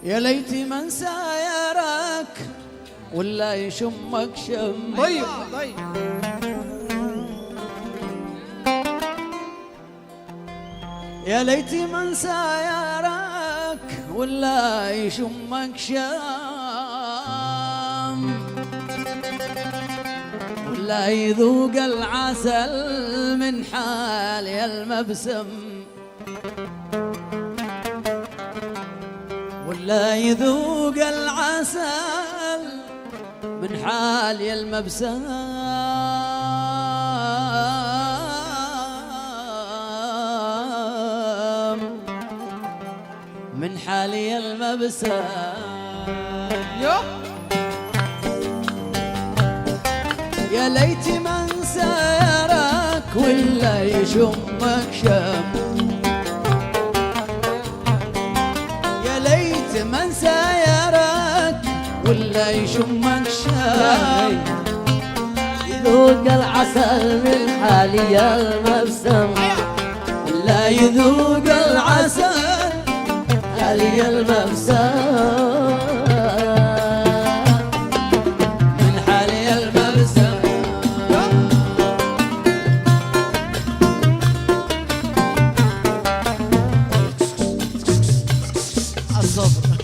يا ليت من سايرك ولا يشمك شم. طيب طيب. يا ليت من سايرك ولا يشمك شم، ولا يذوق العسل من حالي المبسم، ولا يذوق العسل من حالي المبسم، من حالي المبسم. يا ليت من سيرك ولا يشمك شم، يا ليت من سيرك ولا يشمك شم، يذوق العسل من حالي المبسم، ولا يذوق العسل حالي المبسم، من حالي المبسم. الصبر.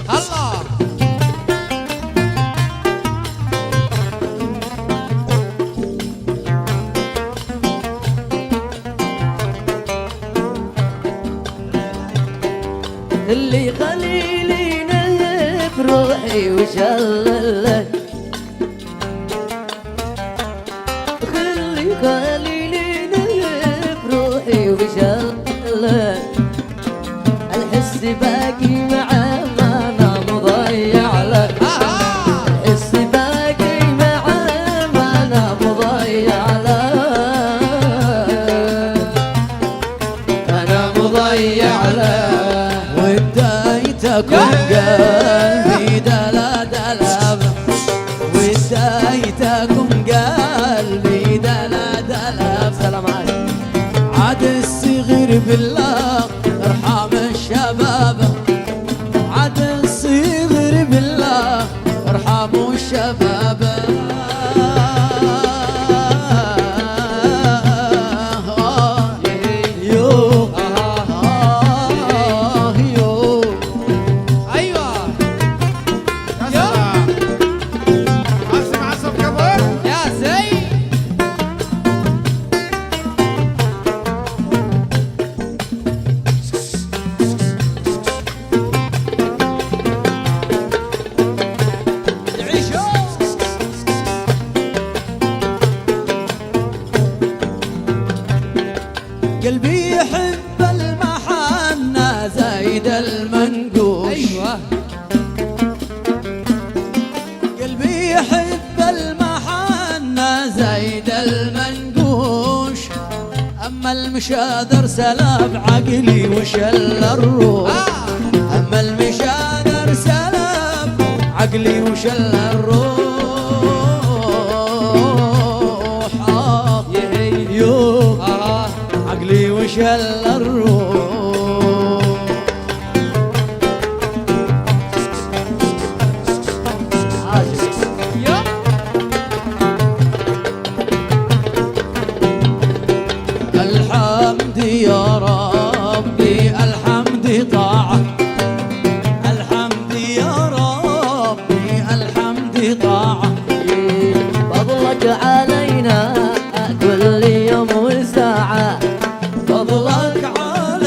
الله. اللي خليلي نهب روحي وشلله، اللي خليلي نهب روحي وشلله، الحس باقي معاه ما انا مضيع له، الحس باقي معاه ما انا مضيع له، أنا مضيع له، ودايتكم قلبي دلا دلا، ودايتكم قلبي دلا دلا. سلام عليك. عاد الصغير بالله ارحم الشباب، عاد الصغير بالله ارحموا الشباب. قلبي يحب المحنة زايد المنقوش. أيوة. قلبي يحب المحنة زايد المنقوش، أما المشاذر سلاب عقلي وشل الروح، أما المشاذر سلاب عقلي وشل الروح. عقلي وشل الروح. الحمد يا ربي الحمد طاعة، الحمد يا ربي الحمد طاعة، فضلك علينا كل يوم وساعة، فضلك علينا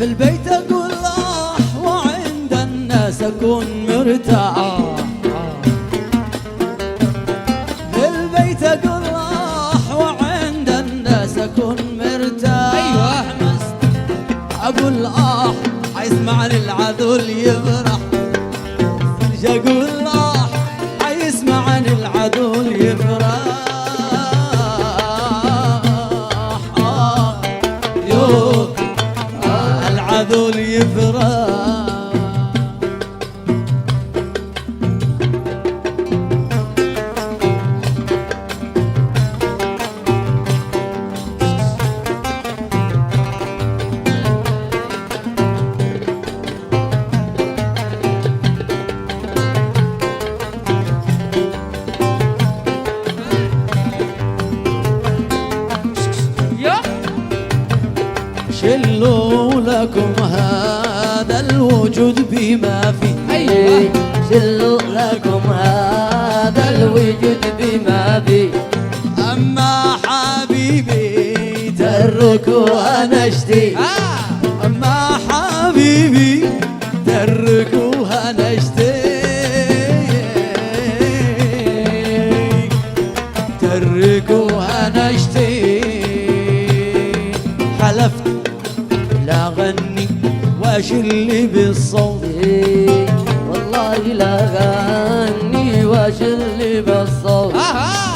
في البيت اقول وعند الناس اكون مرتاح. في البيت اقول وعند الناس اكون مرتاح. أيوة. اقول حيسمعني العذول يفرح. اقول حيسمعني العذول يفرح. يو العذول يفرح. شلوا لكم هذا الوجود بما فيه. أيوة. شلوا لكم هذا الوجود بما فيه. أما حبيبي تركوا أنا اشتي. أما حبيبي تركوها نشتي. تركوها نشتي. حلفت لا غني واشل بالصوت. والله لا غني واشل بالصوت.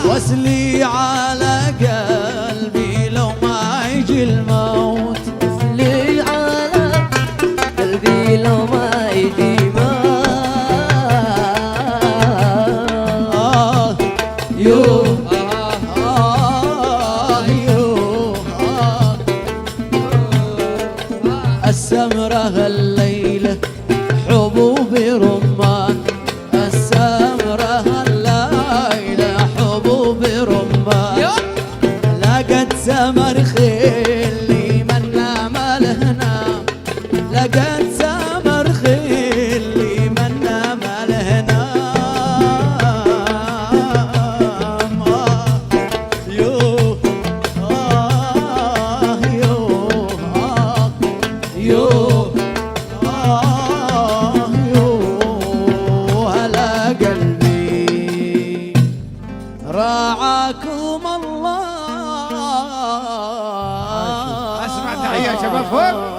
واسلي على قلبي لو ما يجي الموت. لي على قلبي لو ما يجي يو السمرة الليلة حبوب رمان. السمرة الليلة حبوب رمان. لقت سمر خيلي منا ملهنا. لقت سمر خيلي منا ملهنا. يو يو هلا قلبي راعاكم الله. اسمع تحية شباب فوق.